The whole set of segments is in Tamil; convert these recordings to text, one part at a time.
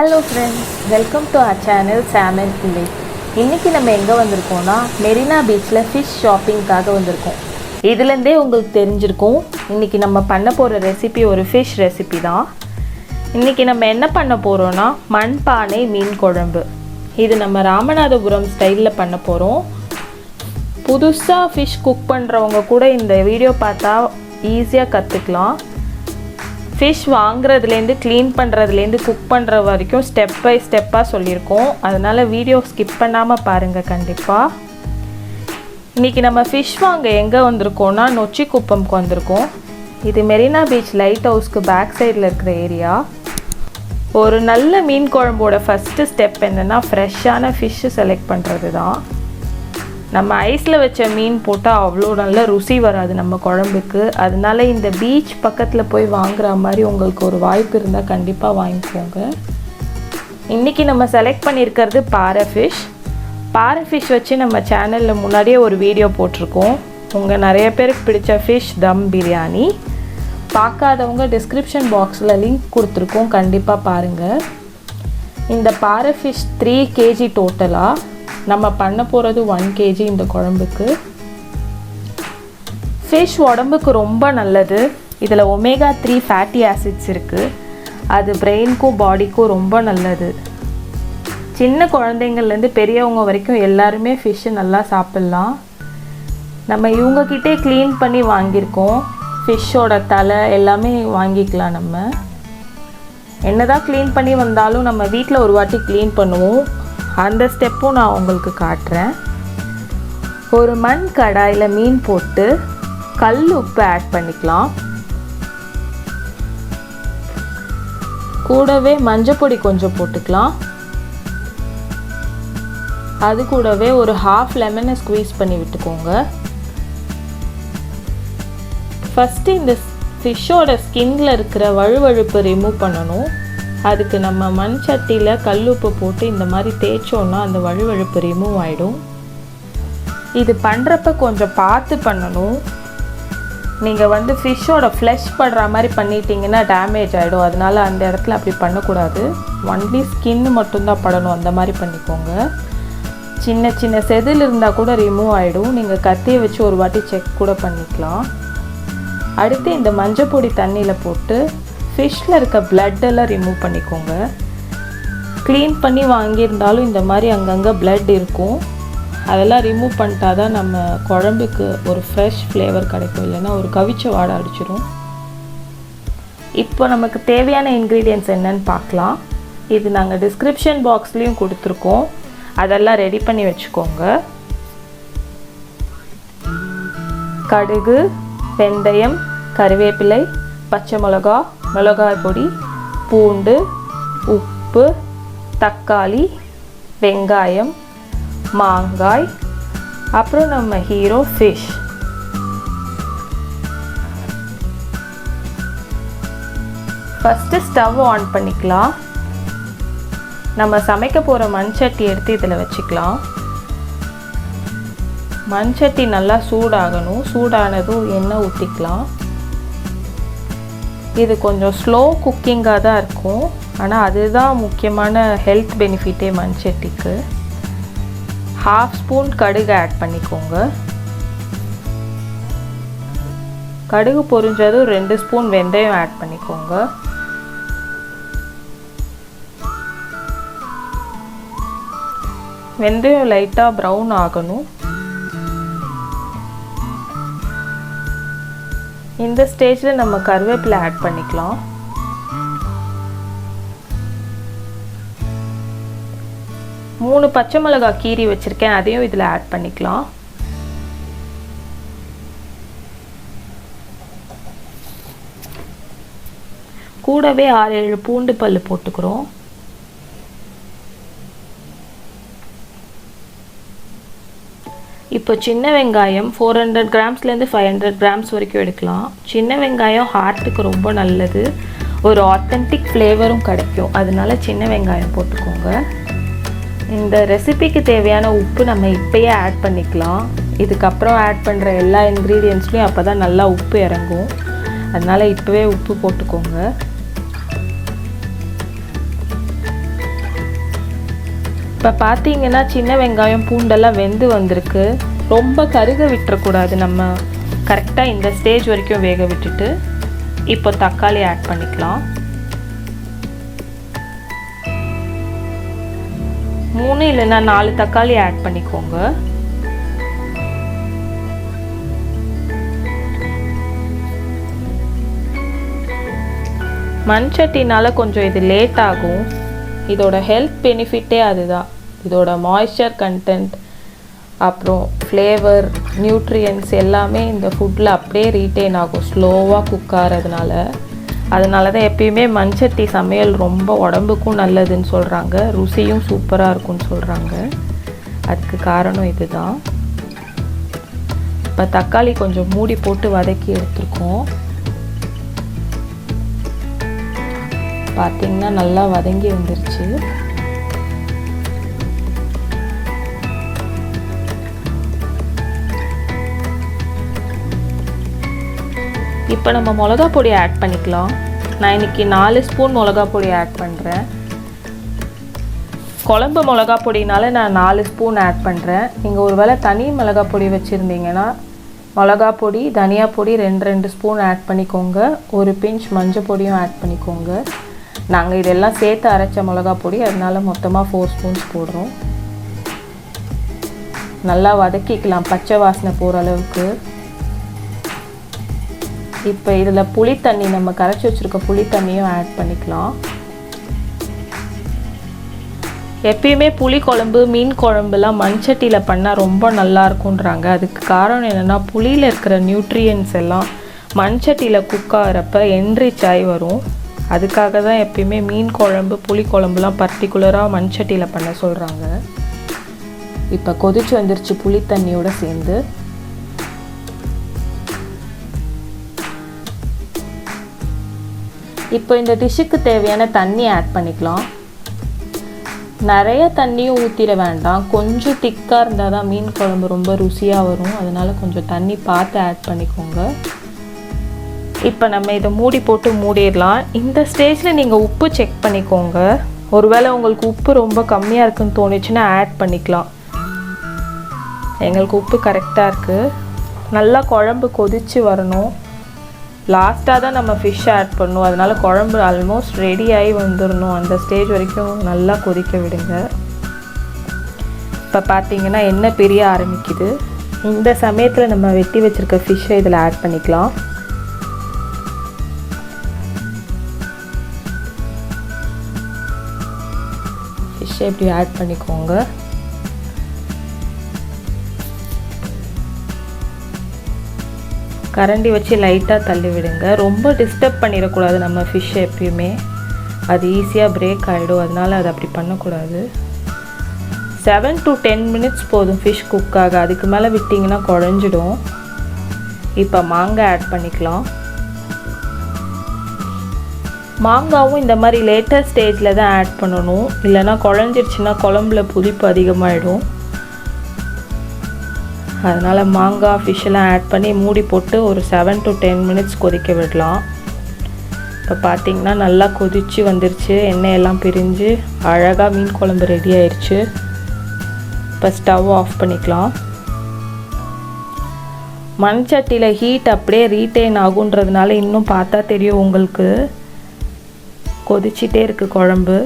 Hello friends, welcome to our channel SamNElai. இன்னைக்கு நம்ம எங்க வந்திருக்கோம்னா மெரினா பீச்ல fish shopping காக வந்திருக்கோம். இதில இருந்தே உங்களுக்கு தெரிஞ்சிருக்கும் இன்னைக்கு நம்ம பண்ண போற ரெசிபி ஒரு fish ரெசிபி தான். இன்னைக்கு நம்ம என்ன பண்ண போறோம்னா மண்பானை மீன் குழம்பு. இது நம்ம ராமநாதபுரம் ஸ்டைல்ல பண்ண போறோம். புதுசா fish cook பண்றவங்க கூட இந்த வீடியோ பார்த்தா ஈஸியா கத்துக்கலாம். fish வாங்குறதுலேருந்து க்ளீன் பண்ணுறதுலேருந்து குக் பண்ணுற வரைக்கும் ஸ்டெப் பை ஸ்டெப்பாக சொல்லியிருக்கோம். அதனால் வீடியோ ஸ்கிப் பண்ணாமல் பாருங்கள் கண்டிப்பாக. இன்றைக்கி நம்ம ஃபிஷ் வாங்க எங்கே வந்திருக்கோன்னா நொச்சிக்குப்பம்க்கு வந்திருக்கோம். இது மெரினா பீச் லைட் ஹவுஸ்க்கு பேக் சைடில் இருக்கிற ஏரியா. ஒரு நல்ல மீன் குழம்போட ஃபஸ்ட்டு ஸ்டெப் என்னென்னா ஃப்ரெஷ்ஷான ஃபிஷ்ஷு செலக்ட் பண்ணுறது தான். நம்ம ஐஸில் வச்ச மீன் போட்டால் அவ்வளோ நல்ல ருசி வராது நம்ம குழம்புக்கு. அதனால இந்த பீச் பக்கத்தில் போய் வாங்குற மாதிரி உங்களுக்கு ஒரு வாய்ப்பு இருந்தால் கண்டிப்பாக வாங்கிக்கோங்க. இன்றைக்கி நம்ம செலக்ட் பண்ணியிருக்கிறது பாறை ஃபிஷ் வச்சு நம்ம சேனலில் முன்னாடியே ஒரு வீடியோ போட்டிருக்கோம். உங்கள் நிறைய பேருக்கு பிடிச்ச ஃபிஷ் தம் பிரியாணி பார்க்காதவங்க டிஸ்கிரிப்ஷன் பாக்ஸில் லிங்க் கொடுத்துருக்கோம், கண்டிப்பாக பாருங்கள். இந்த பாறை ஃபிஷ் 3 kg டோட்டலாக. நம்ம பண்ண போகிறது 1 kg இந்த குழம்புக்கு. ஃபிஷ் உடம்புக்கு ரொம்ப நல்லது. இதில் ஒமேகா 3 ஃபேட்டி ஆசிட்ஸ் இருக்குது. அது பிரெயினுக்கும் பாடிக்கும் ரொம்ப நல்லது. சின்ன குழந்தைங்கள்லேருந்து பெரியவங்க வரைக்கும் எல்லாருமே ஃபிஷ்ஷு நல்லா சாப்பிட்லாம். நம்ம இவங்கக்கிட்டே க்ளீன் பண்ணி வாங்கியிருக்கோம். ஃபிஷ்ஷோட தலை எல்லாமே வாங்கிக்கலாம். நம்ம என்னதான் க்ளீன் பண்ணி வந்தாலும் நம்ம வீட்டில் ஒரு வாட்டி க்ளீன் பண்ணுவோம். அந்த ஸ்டெப்பும் நான் உங்களுக்கு காட்டுறேன். ஒரு மண் கடாயில் மீன் போட்டு கல் உப்பு ஆட் பண்ணிக்கலாம். கூடவே மஞ்சப்பொடி கொஞ்சம் போட்டுக்கலாம். அது கூடவே ஒரு 1/2 லெமனை ஸ்குவீஸ் பண்ணி விட்டுக்கோங்க. ஃபஸ்ட்டு இந்த ஃபிஷ்ஷோட ஸ்கின்ல இருக்கிற வழுவழுப்பு ரிமூவ் பண்ணணும். அதுக்கு நம்ம மண் சட்டியில் கல்லுப்பு போட்டு இந்த மாதிரி தேய்ச்சோன்னா அந்த வழுவழுப்பு ரிமூவ் ஆகிடும். இது பண்ணுறப்ப கொஞ்சம் பார்த்து பண்ணணும். நீங்கள் ஃபிஷ்ஷோட ஃப்ளஷ் படுற மாதிரி பண்ணிட்டீங்கன்னா டேமேஜ் ஆகிடும். அதனால் அந்த இடத்துல அப்படி பண்ணக்கூடாது. ஒன்லி ஸ்கின்னு மட்டும்தான் படணும். அந்த மாதிரி பண்ணிக்கோங்க. சின்ன சின்ன செதில் இருந்தால் கூட ரிமூவ் ஆகிடும். நீங்கள் கத்தியை வச்சு ஒரு வாட்டி செக் கூட பண்ணிக்கலாம். அடுத்து இந்த மஞ்சப்பொடி தண்ணியில் போட்டு ஃபிஷ்ஷில் இருக்க பிளட்டெல்லாம் ரிமூவ் பண்ணிக்கோங்க. க்ளீன் பண்ணி வாங்கியிருந்தாலும் இந்த மாதிரி அங்கங்கே பிளட் இருக்கும். அதெல்லாம் ரிமூவ் பண்ணிட்டா தான் நம்ம குழம்புக்கு ஒரு ஃப்ரெஷ் ஃப்ளேவர் கிடைக்கும். இல்லைன்னா ஒரு கவிச்ச வாடை அடிச்சிடும். இப்போ நமக்கு தேவையான இன்க்ரீடியன்ட்ஸ் என்னன்னு பார்க்கலாம். இது நாங்கள் டிஸ்கிரிப்ஷன் பாக்ஸ்லேயும் கொடுத்துருக்கோம். அதெல்லாம் ரெடி பண்ணி வச்சுக்கோங்க. கடுகு, வெந்தயம், கறிவேப்பிலை, பச்சை மிளகா, மிளகாய் பொடி, பூண்டு, உப்பு, தக்காளி, வெங்காயம், மாங்காய், அப்புறம் நம்ம hero fish. First stove on பண்ணிக்கலாம். நம்ம சமைக்க போகிற மண் சட்டி எடுத்து இதில் வச்சுக்கலாம். மண் சட்டி நல்லா சூடாகணும். சூடானதும் எண்ணெய் ஊற்றிக்கலாம். இது கொஞ்சம் ஸ்லோ குக்கிங்காக தான் இருக்கும். ஆனால் அதுதான் முக்கியமான ஹெல்த் பெனிஃபிட்டே மண் சட்டிக்கு. 1/2 ஸ்பூன் கடுகு ஆட் பண்ணிக்கோங்க. கடுகு பொரிஞ்சதும் 2 ஸ்பூன் வெந்தயம் ஆட் பண்ணிக்கோங்க. வெந்தயம் லைட்டாக ப்ரௌன் ஆகணும். இந்த ஸ்டேஜில் நம்ம கருவேப்பிலை ஆட் பண்ணிக்கலாம். மூணு பச்சை மிளகாய் கீரி வச்சுருக்கேன், அதையும் இதில் ஆட் பண்ணிக்கலாம். கூடவே 6-7 பூண்டு பல் போட்டுக்கிறோம். இப்போ சின்ன வெங்காயம் 400 கிராம்ஸ்லேருந்து 500 கிராம்ஸ் வரைக்கும் எடுக்கலாம். சின்ன வெங்காயம் ஹார்ட்டுக்கு ரொம்ப நல்லது. ஒரு ஆத்தென்டிக் ஃப்ளேவரும் கிடைக்கும். அதனால சின்ன வெங்காயம் போட்டுக்கோங்க. இந்த ரெசிபிக்கு தேவையான உப்பு நம்ம இப்போயே ஆட் பண்ணிக்கலாம். இதுக்கப்புறம் ஆட் பண்ணுற எல்லா இன்க்ரீடியன்ட்ஸ்லையும் அப்போ தான் நல்லா உப்பு இறங்கும். அதனால் இப்போவே உப்பு போட்டுக்கோங்க. இப்போ பார்த்தீங்கன்னா சின்ன வெங்காயம் பூண்டெல்லாம் வெந்து வந்திருக்கு. ரொம்ப கருக விட்டுறக்கூடாது, நம்ம கரெக்டாக இந்த ஸ்டேஜ் வரைக்கும் வேக விட்டுட்டு இப்போ தக்காளி ஆட் பண்ணிக்கலாம். 3 இல்லைன்னா 4 தக்காளி ஆட் பண்ணிக்கோங்க. மண் சட்டினால கொஞ்சம் இது லேட் ஆகும். இதோட ஹெல்த் பெனிஃபிட்டே அதுதான். இதோட மாய்ஸ்சர் கண்டென்ட் அப்புறம் ஃப்ளேவர் நியூட்ரியன்ஸ் எல்லாமே இந்த ஃபுட்டில் அப்படியே ரீட்டைன் ஆகும் ஸ்லோவாக குக் ஆகிறதுனால. அதனால தான் எப்பயுமே மண் சட்டி சமையல் ரொம்ப உடம்புக்கும் நல்லதுன்னு சொல்கிறாங்க, ருசியும் சூப்பராக இருக்கும்னு சொல்கிறாங்க. அதுக்கு காரணம் இதுதான். இப்போ தக்காளி கொஞ்சம் மூடி போட்டு வதக்கி எடுத்துருக்கோம். பார்த்திங்கன்னா நல்லா வதங்கி வந்துருச்சு. இப்போ நம்ம மிளகா பொடி ஆட் பண்ணிக்கலாம். நான் இன்றைக்கி 4 ஸ்பூன் மிளகா பொடி ஆட் பண்ணுறேன். குழம்பு மிளகா பொடினால நான் 4 ஸ்பூன் ஆட் பண்ணுறேன். நீங்கள் ஒரு வேளை தனி மிளகா பொடி வச்சுருந்தீங்கன்னா மிளகா பொடி தனியா பொடி 2 ஸ்பூன் ஆட் பண்ணிக்கோங்க. ஒரு பிஞ்ச் மஞ்சள் பொடியும் ஆட் பண்ணிக்கோங்க. நாங்கள் இதெல்லாம் சேர்த்து அரைச்ச மிளகா பொடி, அதனால மொத்தமாக 4 ஸ்பூன்ஸ் போடுறோம். நல்லா வதக்கிக்கலாம் பச்சை வாசனை போகிற அளவுக்கு. இப்போ இதில் புளி தண்ணி, நம்ம கரைச்சி வச்சுருக்க புளி தண்ணியும் ஆட் பண்ணிக்கலாம். எப்பயுமே புளி குழம்பு மீன் குழம்புலாம் மண் சட்டியில் பண்ணால் ரொம்ப நல்லா இருக்குன்றாங்க. அதுக்கு காரணம் என்னென்னா புளியில் இருக்கிற நியூட்ரியன்ஸ் எல்லாம் மண் சட்டியில் குக் ஆகிறப்ப என்ரிச் ஆகி வரும். அதுக்காக தான் எப்பயுமே மீன் குழம்பு புளி குழம்புலாம் பர்டிகுலராக மண் சட்டியில் பண்ண சொல்கிறாங்க. இப்போ கொதிச்சு வந்துருச்சு புளி தண்ணியோடு சேர்ந்து. இப்போ இந்த டிஷ்ஷுக்கு தேவையான தண்ணி ஆட் பண்ணிக்கலாம். நிறைய தண்ணியும் ஊற்றிட வேண்டாம், கொஞ்சம் திக்காக இருந்தால் தான் மீன் குழம்பு ரொம்ப ருசியாக வரும். அதனால் கொஞ்சம் தண்ணி பார்த்து ஆட் பண்ணிக்கோங்க. இப்போ நம்ம இதை மூடி போட்டு மூடிடலாம். இந்த ஸ்டேஜில் நீங்கள் உப்பு செக் பண்ணிக்கோங்க. ஒருவேளை உங்களுக்கு உப்பு ரொம்ப கம்மியாக இருக்குன்னு தோணுச்சுன்னா ஆட் பண்ணிக்கலாம். எங்களுக்கு உப்பு கரெக்டாக இருக்குது. நல்லா குழம்பு கொதித்து வரணும். லாஸ்ட்டாக தான் நம்ம ஃபிஷ் ஆட் பண்ணணும். அதனால் குழம்பு ஆல்மோஸ்ட் ரெடி ஆகி வந்துடணும். அந்த ஸ்டேஜ் வரைக்கும் நல்லா கொதிக்க விடுங்க. இப்போ பார்த்தீங்கன்னா எண்ணெய் பிரிய ஆரம்பிக்குது. இந்த சமயத்தில் நம்ம வெட்டி வச்சுருக்க ஃபிஷ்ஷை இதில் ஆட் பண்ணிக்கலாம். ஃபிஷ்ஷை இப்படி ஆட் பண்ணிக்கோங்க. கரண்டி வச்சு லைட்டாக தள்ளி விடுங்க. ரொம்ப டிஸ்டர்ப் பண்ணிடக்கூடாது நம்ம ஃபிஷ்ஷை. எப்பயுமே அது ஈஸியாக பிரேக் ஆகிடும், அதனால் அது அப்படி பண்ணக்கூடாது. 7 to 10 மினிட்ஸ் போதும் ஃபிஷ் குக் ஆக. அதுக்கு மேலே விட்டிங்கன்னா குழஞ்சிடும். இப்போ மாங்காய் ஆட் பண்ணிக்கலாம். மாங்காவும் இந்த மாதிரி லேட்டர் ஸ்டேஜில் தான் ஆட் பண்ணணும், இல்லைனா குழஞ்சிருச்சுன்னா குழம்புல புளிப்பு அதிகமாகிடும். அதனால் மாங்காய் ஃபிஷ்ஷெல்லாம் ஆட் பண்ணி மூடி போட்டு ஒரு 7 to 10 மினிட்ஸ் கொதிக்க விடலாம். இப்போ பார்த்திங்கன்னா நல்லா கொதித்து வந்துருச்சு. எண்ணெயெல்லாம் பிரிஞ்சு அழகாக மீன் குழம்பு ரெடி ஆயிடுச்சு. இப்போ ஸ்டவ் ஆஃப் பண்ணிக்கலாம். மண் சட்டியில் ஹீட் அப்படியே ரீட்டைன் ஆகுன்றதுனால இன்னும் பார்த்தா தெரியும் உங்களுக்கு, கொதிச்சிட்டே இருக்குது குழம்பு.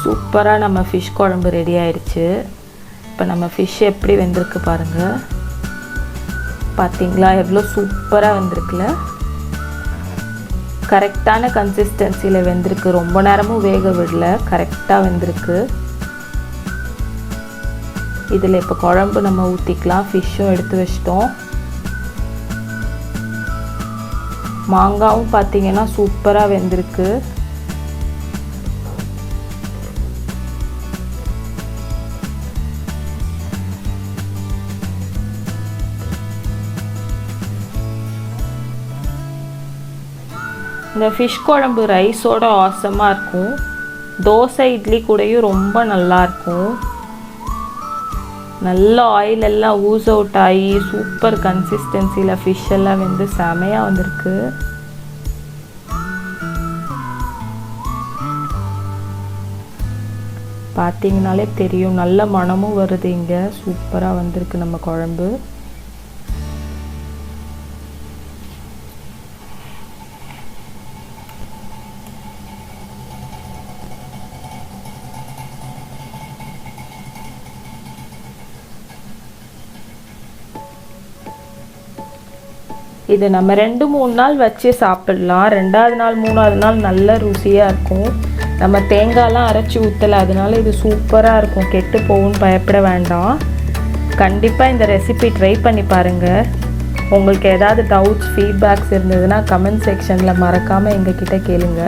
சூப்பராக நம்ம ஃபிஷ் குழம்பு ரெடி ஆயிடுச்சு. இப்போ நம்ம ஃபிஷ் எப்படி வெந்திருக்கு பாருங்கள். பார்த்தீங்களா எவ்வளோ சூப்பராக வெந்திருக்குல்ல. கரெக்டான கன்சிஸ்டன்சியில் வெந்திருக்கு. ரொம்ப நேரமும் வேக விடல, கரெக்டாக வெந்திருக்கு. இதில் இப்போ குழம்பு நம்ம ஊற்றிக்கலாம். ஃபிஷ்ஷும் எடுத்து வச்சிட்டோம். மாங்காவும் பார்த்தீங்கன்னா சூப்பராக வெந்திருக்கு. இந்த ஃபிஷ் குழம்பு ரைஸோட ஆசமாக இருக்கும். தோசை இட்லி கூடயும் ரொம்ப நல்லாயிருக்கும். நல்ல ஆயில் எல்லாம் ஊஸ் அவுட் ஆகி சூப்பர் கன்சிஸ்டன்சியில் ஃபிஷ் எல்லாம் வந்து செமையாக வந்திருக்கு. பார்த்தீங்கனாலே தெரியும், நல்ல மணமும் வருது. இங்கே சூப்பராக வந்திருக்கு நம்ம குழம்பு. இது நம்ம 2-3 நாள் வச்சு சாப்பிடலாம். 2வது நாள் 3வது நாள் நல்ல ருசியாக இருக்கும். நம்ம தேங்காய்லாம் அரைச்சி ஊற்றலை, அதனால இது சூப்பராக இருக்கும். கெட்டு போகும்னு பயப்பட வேண்டாம். கண்டிப்பாக இந்த ரெசிபி ட்ரை பண்ணி பாருங்கள். உங்களுக்கு ஏதாவது டவுட்ஸ் ஃபீட்பேக்ஸ் இருந்ததுன்னா கமெண்ட் செக்ஷனில் மறக்காமல் எங்ககிட்ட கேளுங்க.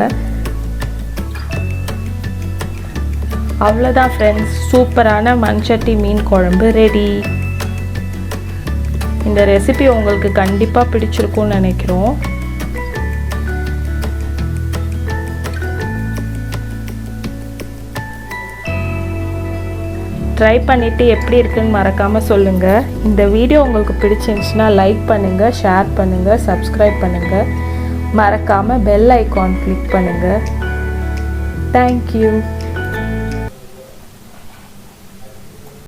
அவ்வளோதான் ஃப்ரெண்ட்ஸ், சூப்பரான மண்சட்டி மீன் குழம்பு ரெடி. இந்த ரெசிபி உங்களுக்கு கண்டிப்பாக பிடிச்சிருக்கும்னு நினைக்கிறோம். ட்ரை பண்ணிவிட்டு எப்படி இருக்குன்னு மறக்காமல் சொல்லுங்கள். இந்த வீடியோ உங்களுக்கு பிடிச்சிருந்துச்சுன்னா லைக் பண்ணுங்கள், ஷேர் பண்ணுங்கள், சப்ஸ்கிரைப் பண்ணுங்கள். மறக்காமல் பெல் ஐகான் கிளிக் பண்ணுங்கள். தேங்க்யூ.